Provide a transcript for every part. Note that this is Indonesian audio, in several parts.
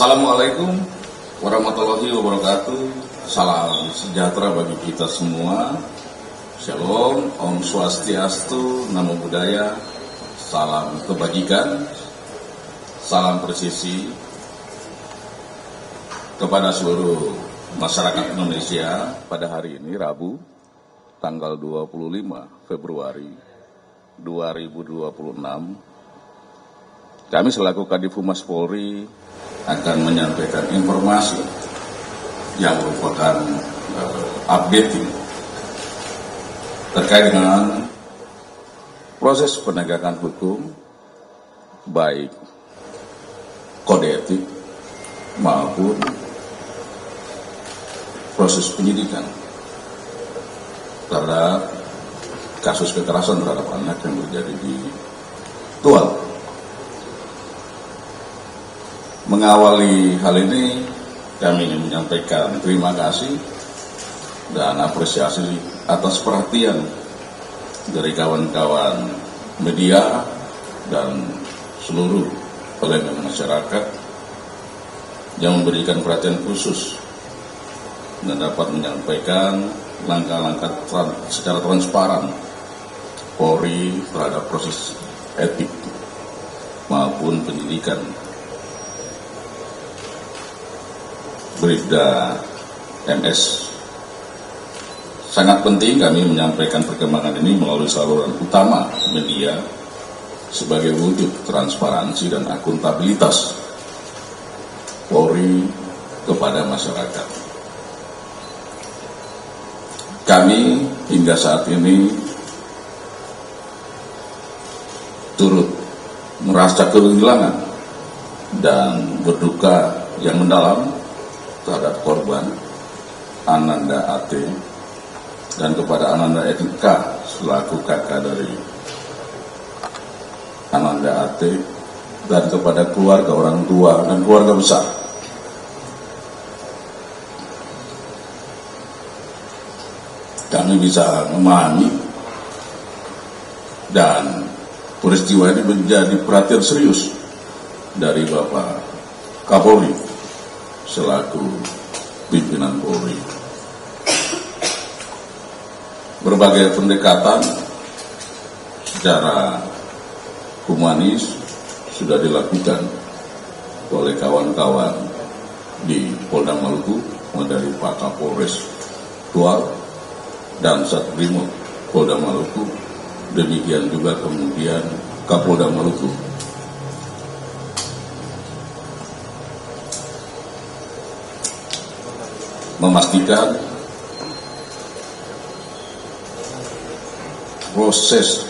Assalamualaikum warahmatullahi wabarakatuh. Salam sejahtera bagi kita semua. Shalom, Om Swastiastu, Namo Buddhaya. Salam kebajikan, salam presisi kepada seluruh masyarakat Indonesia pada hari ini Rabu tanggal 25 Februari 2026. Kami selaku Kadif Humas Polri akan menyampaikan informasi yang merupakan updating terkait dengan proses penegakan hukum, baik kode etik maupun proses penyidikan terhadap kasus kekerasan terhadap anak yang terjadi di Tual. Mengawali hal ini, kami ingin menyampaikan terima kasih dan apresiasi atas perhatian dari kawan-kawan media dan seluruh elemen masyarakat yang memberikan perhatian khusus dan dapat menyampaikan langkah-langkah secara transparan Polri terhadap proses etik maupun penyidikan Bribda MS. Sangat penting kami menyampaikan perkembangan ini melalui saluran utama media sebagai wujud transparansi dan akuntabilitas Polri kepada masyarakat. Kami hingga saat ini turut merasa kehilangan dan berduka yang mendalam terhadap korban Ananda AT dan kepada Ananda NK selaku kakak dari Ananda AT dan kepada keluarga orang tua dan keluarga besar. Kami bisa memahami dan peristiwa ini menjadi perhatian serius dari Bapak Kapolri selaku pimpinan Polri. Berbagai pendekatan secara humanis sudah dilakukan oleh kawan-kawan di Polda Maluku, dari Pak Kapolres Tual dan Satbrimob Polda Maluku, demikian juga kemudian Kapolda Maluku. Memastikan proses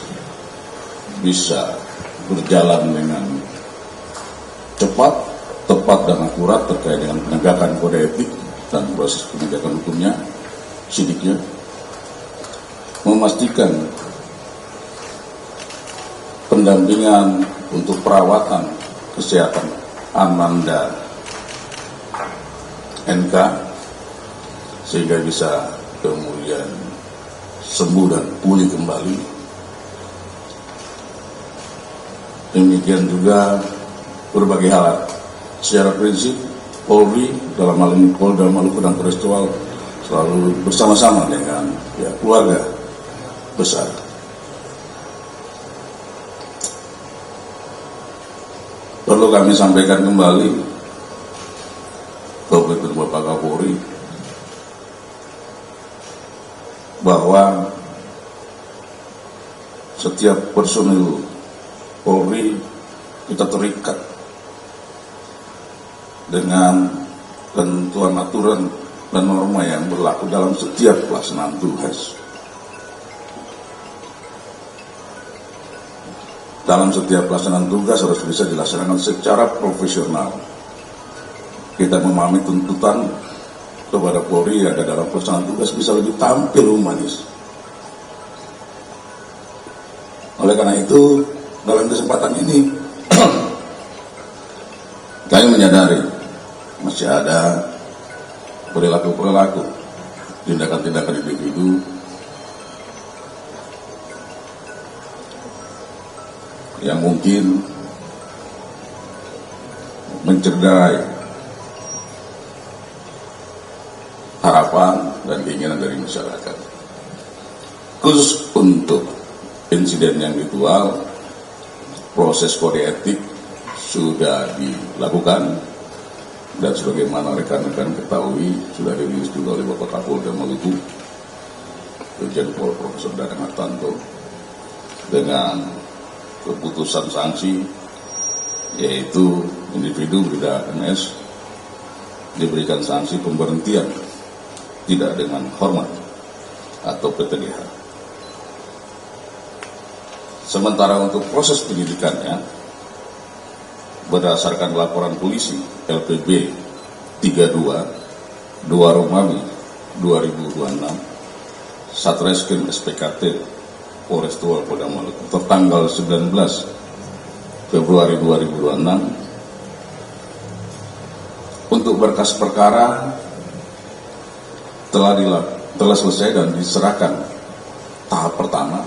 bisa berjalan dengan cepat, tepat, dan akurat terkait dengan penegakan kode etik dan proses penegakan hukumnya, sidiknya. Memastikan pendampingan untuk perawatan kesehatan Ananda NK sehingga bisa kemudian sembuh dan pulih kembali. Demikian juga berbagai hal. Secara prinsip Polri dalam hal ini Polda Maluku dan Polres Tual selalu bersama-sama dengan keluarga besar. Perlu kami sampaikan kembali kepada Bapak Kapolri bahwa setiap personil Polri kita terikat dengan ketentuan aturan dan norma yang berlaku dalam setiap pelaksanaan tugas. Dalam setiap pelaksanaan tugas harus bisa dilaksanakan secara profesional. Kita memahami tuntutan kepada Polri ada dalam pelaksanaan tugas bisa lebih tampil humanis. Oleh karena itu, dalam kesempatan ini kami menyadari masih ada perilaku-perilaku, tindakan-tindakan individu yang mungkin mencederai harapan dan keinginan dari masyarakat. Khusus untuk insiden yang ritual, proses kode etik sudah dilakukan dan sebagaimana rekan-rekan ketahui sudah dirilis juga oleh Bapak Kapolda Maluku, Irjen Pol Profesor Dadang Hartanto, dengan keputusan sanksi yaitu individu Bribda MS diberikan sanksi pemberhentian tidak dengan hormat atau PTDH. Sementara untuk proses penyidikannya, berdasarkan laporan polisi LPB 32 2 Romawi 2026 Satreskrim SPKT Polres Polda Maluku tertanggal 19 Februari 2026 untuk berkas perkara telah selesai dan diserahkan tahap pertama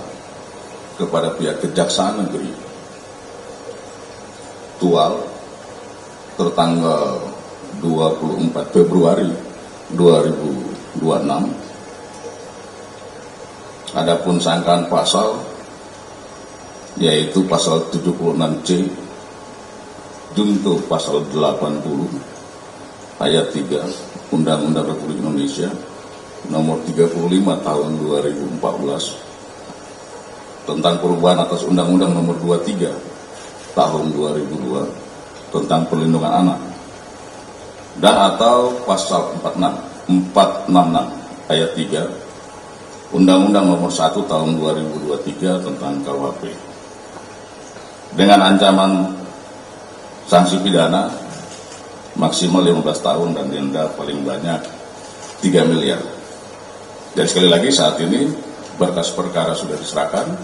kepada pihak Kejaksaan Negeri Tual tertanggal 24 Februari 2026. Adapun sangkaan pasal yaitu pasal 76C junto pasal 80 ayat 3 Undang-Undang Republik Indonesia nomor 35 tahun 2014 tentang perubahan atas Undang-Undang nomor 23 tahun 2002 tentang perlindungan anak, dan atau pasal 466 ayat 3 Undang-Undang nomor 1 tahun 2023 tentang KUHP dengan ancaman sanksi pidana maksimal 15 tahun dan denda paling banyak 3 miliar. Dan sekali lagi saat ini berkas perkara sudah diserahkan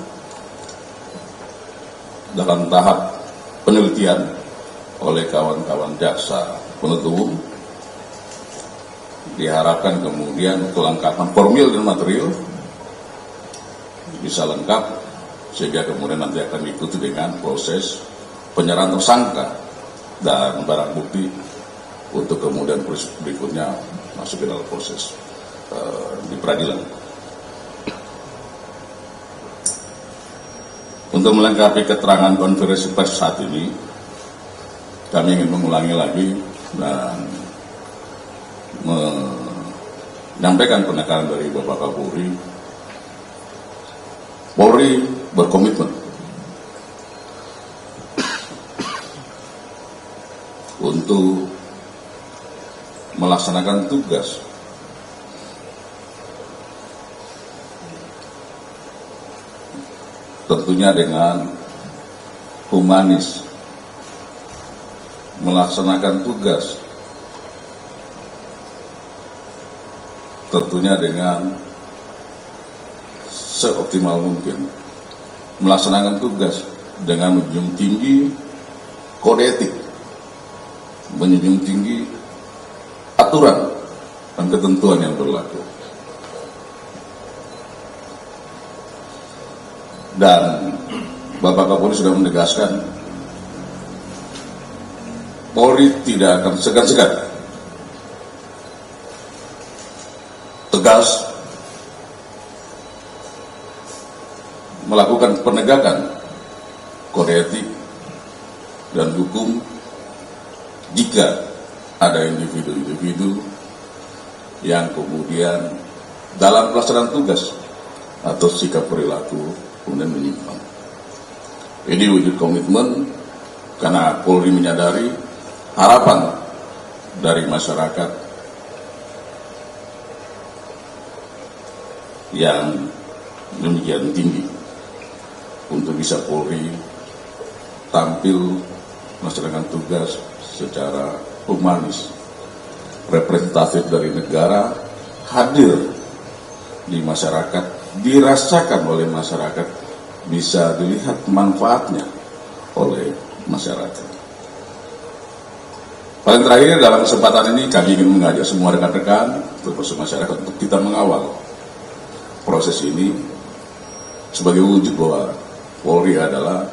dalam tahap penelitian oleh kawan-kawan jaksa penuntut umum. Diharapkan kemudian kelengkapan formil dan material bisa lengkap sehingga kemudian nanti akan diikuti dengan proses penyerahan tersangka dan barang bukti untuk kemudian berikutnya masuk ke dalam proses di peradilan. Untuk melengkapi keterangan konferensi pers saat ini, kami ingin mengulangi lagi dan menyampaikan penekanan dari Bapak Kapolri. Polri berkomitmen untuk melaksanakan tugas tentunya dengan humanis, melaksanakan tugas tentunya dengan seoptimal mungkin, melaksanakan tugas dengan menjunjung tinggi kode etik, menjunjung tinggi aturan dan ketentuan yang berlaku. Dan Bapak Kapolri sudah menegaskan Polri tidak akan segan-segan tegas melakukan penegakan kode etik dan hukum jika ada individu-individu yang kemudian dalam pelaksanaan tugas atau sikap perilaku kemudian menyimpang. Ini wujud komitmen karena Polri menyadari harapan dari masyarakat yang demikian tinggi untuk bisa Polri tampil melaksanakan tugas secara humanis, representatif dari negara, hadir di masyarakat, dirasakan oleh masyarakat, bisa dilihat manfaatnya oleh masyarakat. Paling terakhir dalam kesempatan ini kami ingin mengajak semua rekan-rekan, termasuk masyarakat, untuk kita mengawal proses ini sebagai wujud bahwa Polri adalah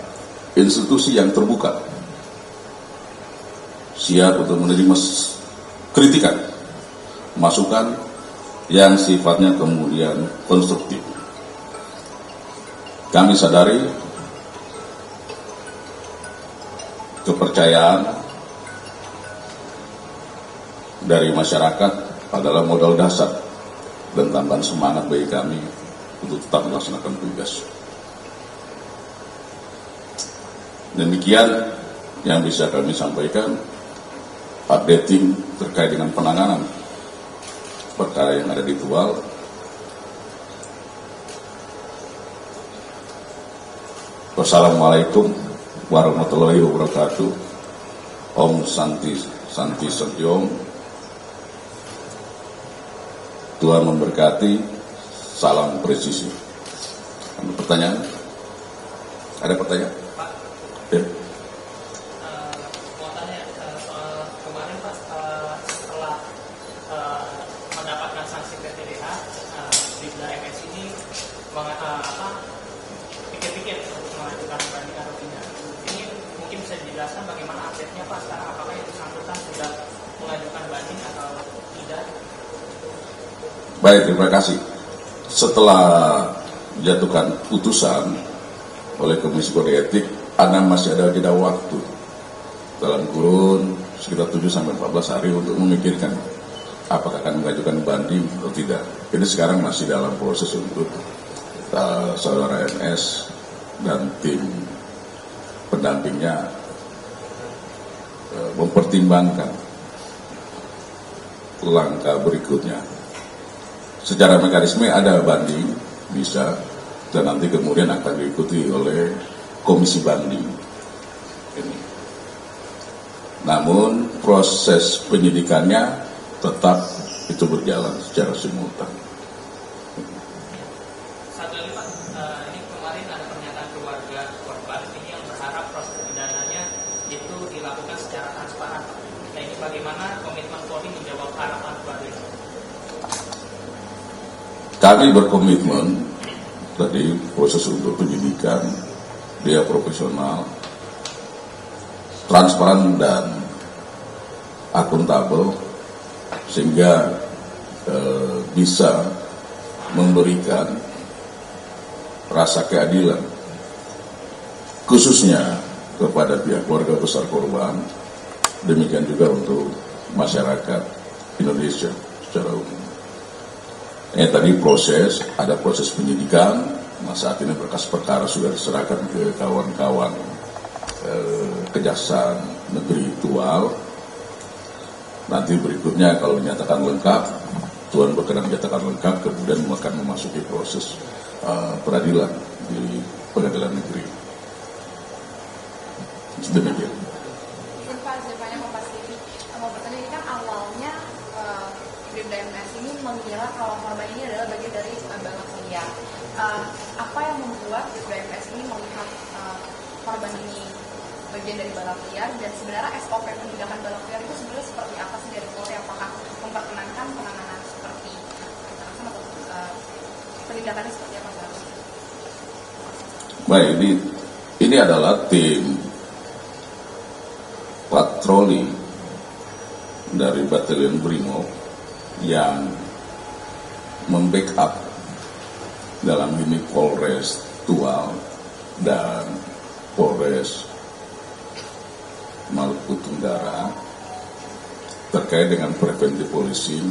institusi yang terbuka, siap untuk menerima kritikan, masukan, yang sifatnya kemudian konstruktif. Kami sadari kepercayaan dari masyarakat adalah modal dasar dan tambahan semangat bagi kami untuk tetap melaksanakan tugas. Demikian yang bisa kami sampaikan, updating terkait dengan penanganan perkara yang ada di Tual. Wassalamualaikum warahmatullahi wabarakatuh. Om Santi Santiom. Tuhan memberkati. Salam presisi. Ada pertanyaan? Ada pertanyaan? Pak, ya. mau tanya soal kemarin Pak, setelah mendapatkan sanksi PTDH, Bribda MS ini pikir-pikir untuk mengajukan banding atau tidak. Ini mungkin bisa dijelaskan bagaimana update-nya Pak sekarang, apakah yang bersangkutan sudah mengajukan banding atau tidak? Baik, terima kasih. Setelah dijatuhkan putusan oleh Komisi Kode Etik, Anda masih ada jeda waktu dalam kurun sekitar 7-14 hari untuk memikirkan apakah akan mengajukan banding atau tidak. Ini sekarang masih dalam proses untuk saudara MS dan tim pendampingnya mempertimbangkan langkah berikutnya. Secara mekanisme ada banding, bisa, dan nanti kemudian akan diikuti oleh komisi banding. Ini. Namun proses penyidikannya tetap itu berjalan secara simultan. Satu lagi Pak, ini kemarin ada pernyataan keluarga korban ini yang berharap proses pidananya itu dilakukan secara transparan. Nah ini bagaimana komitmen Polri menjawab harapan keluarga ini? Kami berkomitmen tadi proses untuk penyidikan dia profesional, transparan dan akuntabel sehingga bisa memberikan rasa keadilan khususnya kepada pihak keluarga besar korban, demikian juga untuk masyarakat Indonesia secara umum. Tadi ada proses penyidikan. Nah, saat ini berkas perkara sudah diserahkan ke kawan-kawan Kejaksaan Negeri Tual. Nanti berikutnya kalau dinyatakan lengkap, Tuhan berkenan dinyatakan lengkap, kemudian akan memasuki proses peradilan di pengadilan negeri. Demikian. Pak, saya banyak mau bertanya, ini kan awalnya Bribda MS ini mengira kalau korban ini adalah bagian dari balap liar. Apa yang membuat Bribda MS ini melihat korban ini bagian dari balap liar, dan sebenarnya SOP penindakan balap liar itu sebenarnya seperti apa sih dari Polri? Apakah memperkenankan penanganan seperti kekerasan atau penindakannya seperti apa seharusnya? Baik, ini adalah tim patroli dari Batalion Brimob yang membackup dalam ini Polres Tual dan Polres Maluku Tenggara terkait dengan preventif polisi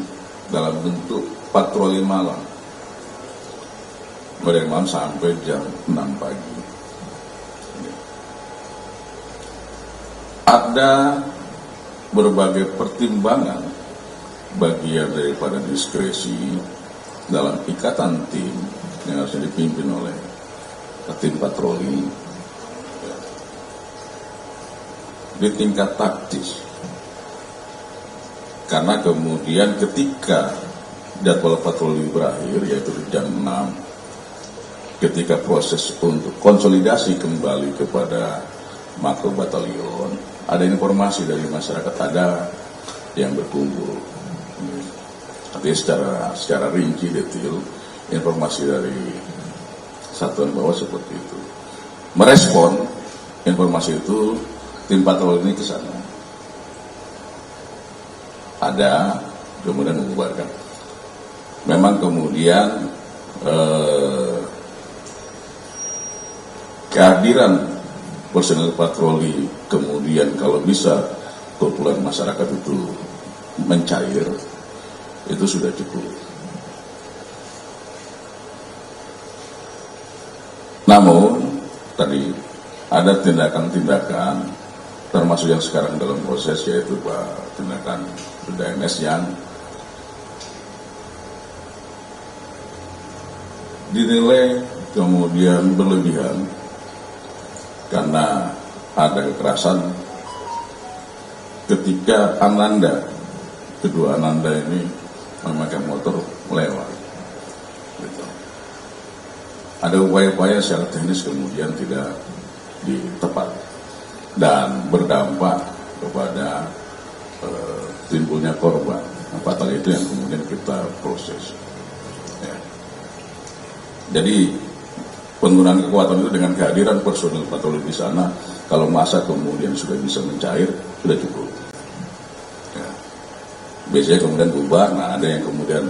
dalam bentuk patroli malam dari malam sampai jam 6 pagi. Ada berbagai pertimbangan bagian daripada diskresi dalam ikatan tim yang harus dipimpin oleh tim patroli di tingkat taktis, karena kemudian ketika jadwal patroli berakhir yaitu di jam 6, ketika proses untuk konsolidasi kembali kepada makro batalion, ada informasi dari masyarakat, ada yang berkumpul. Tapi secara rinci detail informasi dari satuan bawah seperti itu. Merespon informasi itu, tim patroli ini ke sana. Ada, kemudian membubarkan. memang kemudian kehadiran personel patroli, kemudian kalau bisa populasi masyarakat itu mencair, itu sudah cukup. Namun tadi ada tindakan-tindakan, termasuk yang sekarang dalam proses, yaitu tindakan DMS yang dinilai kemudian berlebihan karena ada kekerasan ketika kedua Ananda ini memakai motor melewat. Gitu. Ada upaya-upaya secara teknis kemudian tidak ditepat dan berdampak kepada timbulnya korban. Fatal itu yang kemudian kita proses. Ya. Jadi penggunaan kekuatan itu dengan kehadiran personil patroli di sana, kalau masa kemudian sudah bisa mencair, sudah cukup. Ya. Biasanya kemudian bubar, nah ada yang kemudian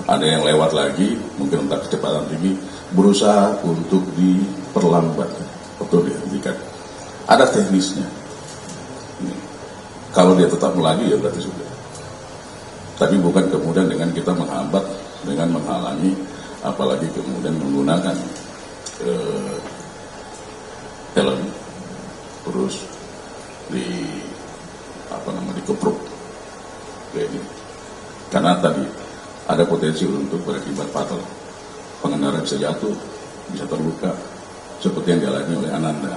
ada yang lewat lagi, mungkin entah kecepatan tinggi, berusaha untuk diperlambat atau dihentikan. Ada teknisnya. Ini. Kalau dia tetap melaju ya berarti sudah. Tapi bukan kemudian dengan kita menghambat, dengan menghalangi, apalagi kemudian menggunakan helm, terus dikepruk kayak gini. Karena tadi ada potensi untuk berakibat fatal. Pengendara bisa jatuh, bisa terluka, seperti yang dialami oleh Ananda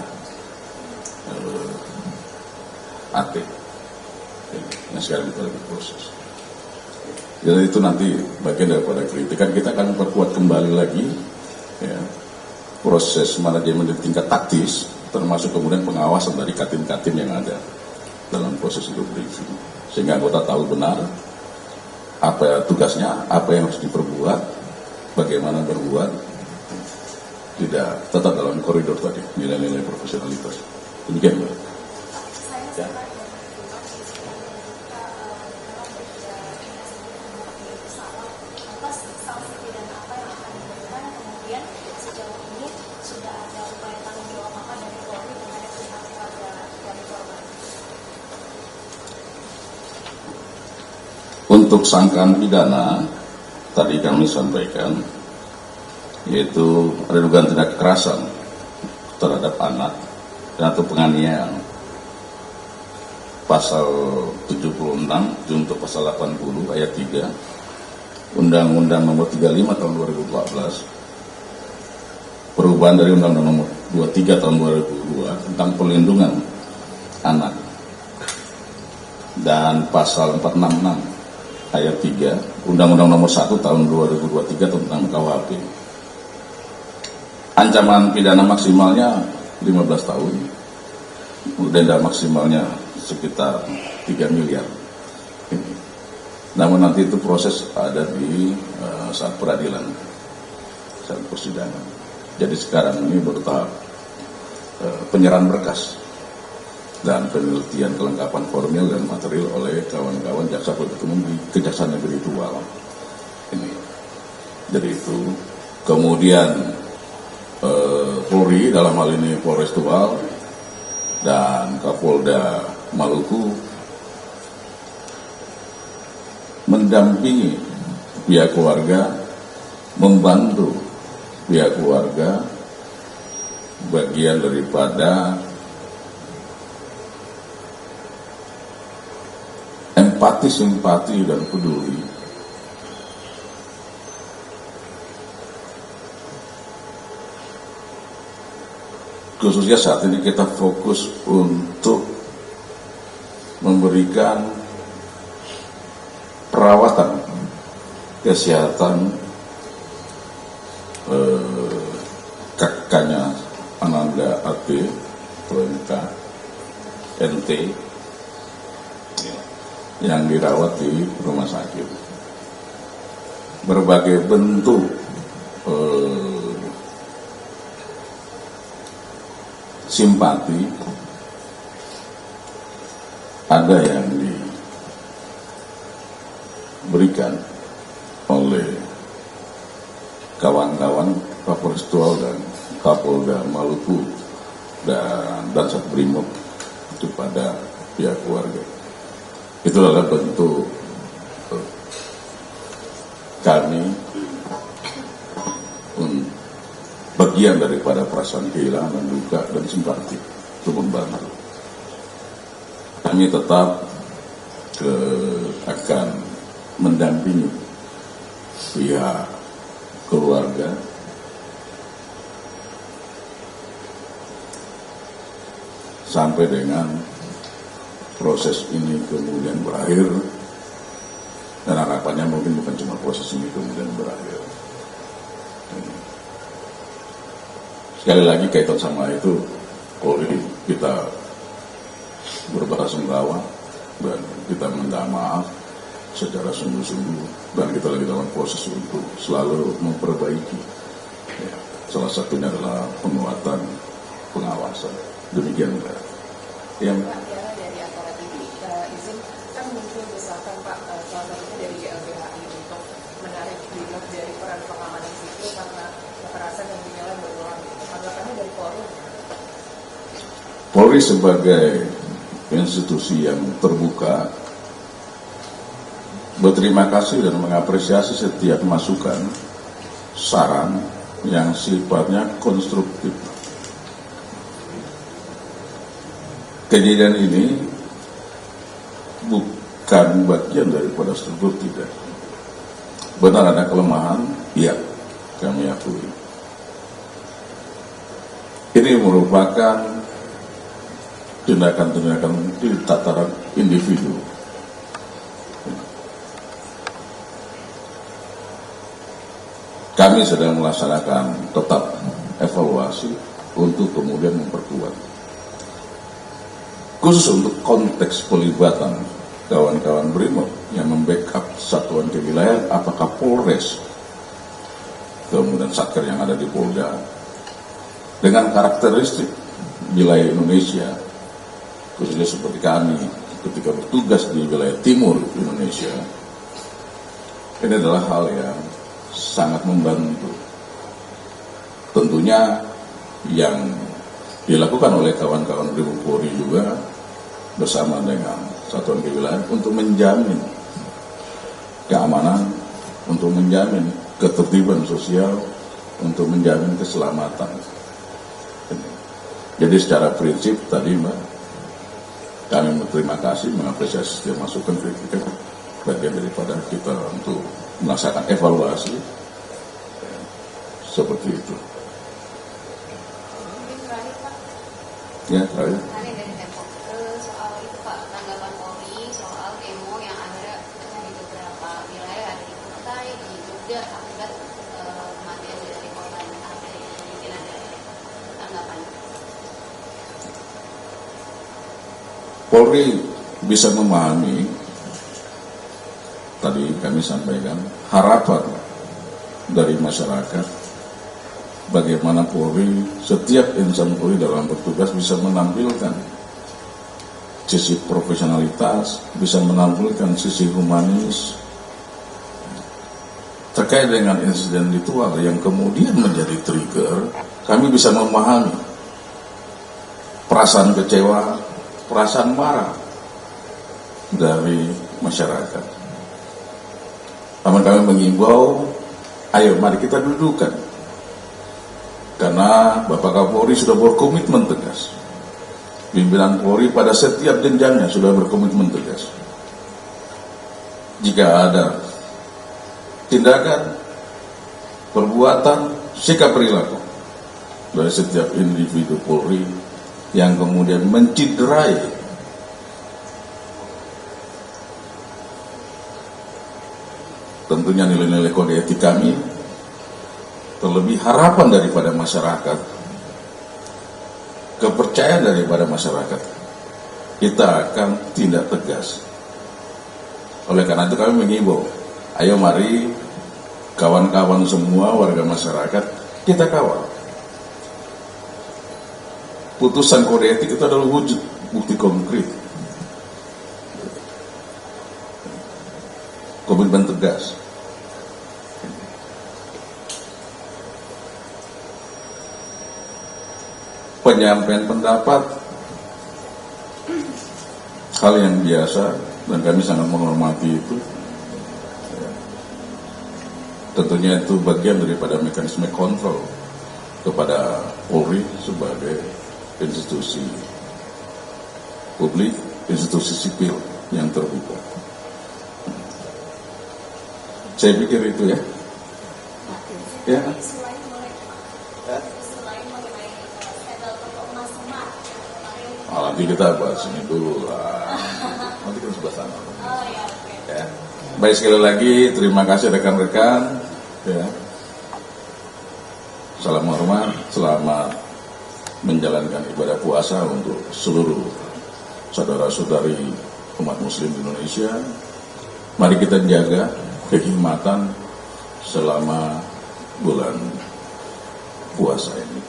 AT yang sekarang kita lagi proses. Jadi itu nanti bagian daripada kritikan, kita akan perkuat kembali lagi ya, proses manajemen di tingkat taktis, termasuk kemudian pengawasan dari katim-katim yang ada dalam proses itu briefing, sehingga anggota tahu benar apa tugasnya, apa yang harus diperbuat, bagaimana berbuat, tidak tetap dalam koridor tadi nilai-nilai profesionalitas. Demikian, Mbak. Ya. Untuk sangkaan pidana, tadi kami sampaikan, yaitu ada dugaan tindak kekerasan terhadap anak atau penganiayaan. Pasal 76 junto pasal 80 ayat 3 Undang-Undang nomor 35 tahun 2014, perubahan dari Undang-Undang nomor 23 tahun 2002 tentang perlindungan anak, dan pasal 466 ayat 3 Undang-Undang nomor 1 tahun 2023 tentang KUHP. Ancaman pidana maksimalnya 15 tahun, denda maksimalnya sekitar 3 miliar. Namun nanti itu proses ada di saat peradilan, saat persidangan. Jadi sekarang ini bertahap penyerahan berkas dan penelitian kelengkapan formil dan material oleh kawan-kawan jaksa penuntut umum di Kejaksaan Negeri Tual. Ini. Jadi itu kemudian Polri dalam hal ini Polres Tual dan Kapolda Maluku mendampingi pihak keluarga, membantu pihak keluarga bagian daripada empati, simpati, dan peduli khususnya saat ini kita fokus untuk memberikan perawatan kesehatan kakaknya Ananda AT NT yang dirawat di rumah sakit. Berbagai bentuk simpati ada yang diberikan dan Satbrimob kepada pihak keluarga. Itu adalah bentuk kami bagian daripada perasaan kehilangan dan duka dan simpati untuk membantu. Kami tetap akan mendampingi pihak keluarga sampai dengan proses ini kemudian berakhir, dan harapannya mungkin bukan cuma proses ini kemudian berakhir. Sekali lagi kaitan sama itu, Polri kita berbelasungkawa dan kita minta maaf secara sungguh-sungguh, dan kita lagi dalam proses untuk selalu memperbaiki. Ya, salah satunya adalah penguatan pengawasan. Demikian Mbak. Yang Pak Tiara dari Antara TV, izin kan muncul desakan Pak, salah satunya dari YLBHI untuk menarik Brimob dari peran pengamanan sipil karena kekerasan yang dinilai berulang. Tanggapannya dari Polri? Polri sebagai institusi yang terbuka berterima kasih dan mengapresiasi setiap masukan, saran yang sifatnya konstruktif. Kejadian ini bukan bagian daripada struktur, tidak. Benar ada kelemahan, iya, kami akui. Ini merupakan tindakan-tindakan di tataran individu. Kami sedang melaksanakan tetap evaluasi untuk kemudian memperkuat. Khusus untuk konteks pelibatan kawan-kawan Brimob yang membackup satuan kewilayahan, apakah Polres, kemudian Satker yang ada di Polda, dengan karakteristik wilayah Indonesia, khususnya seperti kami ketika bertugas di wilayah timur Indonesia, ini adalah hal yang sangat membantu. Tentunya yang dilakukan oleh kawan-kawan Brimob Polri juga bersama dengan satuan kewilayahan untuk menjamin keamanan, untuk menjamin ketertiban sosial, untuk menjamin keselamatan. Jadi secara prinsip tadi Mbak, kami berterima kasih, mengapresiasi setiap masukan kritik, bagian daripada kita untuk melaksanakan evaluasi seperti itu. Ya, terakhir. Hari dari Tempo soal itu Pak, tanggapan Polri soal demo yang ada di beberapa wilayah di Kutai, di Jogja akibat kematian dari korban APD. Mungkin ada tanggapan. Polri bisa memahami, tadi kami sampaikan, harapan dari masyarakat bagaimana Polri, setiap insan Polri dalam bertugas bisa menampilkan sisi profesionalitas, bisa menampilkan sisi humanis. Terkait dengan insiden ritual yang kemudian menjadi trigger, kami bisa memahami perasaan kecewa, perasaan marah dari masyarakat. Namun kami mengimbau, ayo mari kita dudukkan. Karena Bapak Kapolri sudah berkomitmen tegas. Pimpinan Polri pada setiap jenjangnya sudah berkomitmen tegas. Jika ada tindakan, perbuatan, sikap perilaku dari setiap individu Polri yang kemudian menciderai tentunya nilai-nilai kode etik kami, terlebih harapan daripada masyarakat, kepercayaan daripada masyarakat, kita akan tindak tegas. Oleh karena itu kami mengimbau, ayo mari kawan-kawan semua warga masyarakat kita kawal. Putusan kode etik itu adalah wujud bukti konkret, komitmen tegas. penyampaian pendapat hal yang biasa dan kami sangat menghormati itu. Ya. Tentunya itu bagian daripada mekanisme kontrol kepada Polri sebagai institusi publik, institusi sipil yang terbuka. Saya pikir itu ya. Ya. Nanti kita bahas ini dulu lah. Nanti kita sebelah sana. Ya. Baik, sekali lagi terima kasih rekan-rekan. Ya. Salam hormat, selamat menjalankan ibadah puasa untuk seluruh saudara-saudari umat muslim di Indonesia. Mari kita jaga kehikmatan selama bulan puasa ini.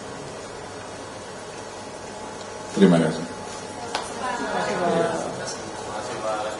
Terima kasih.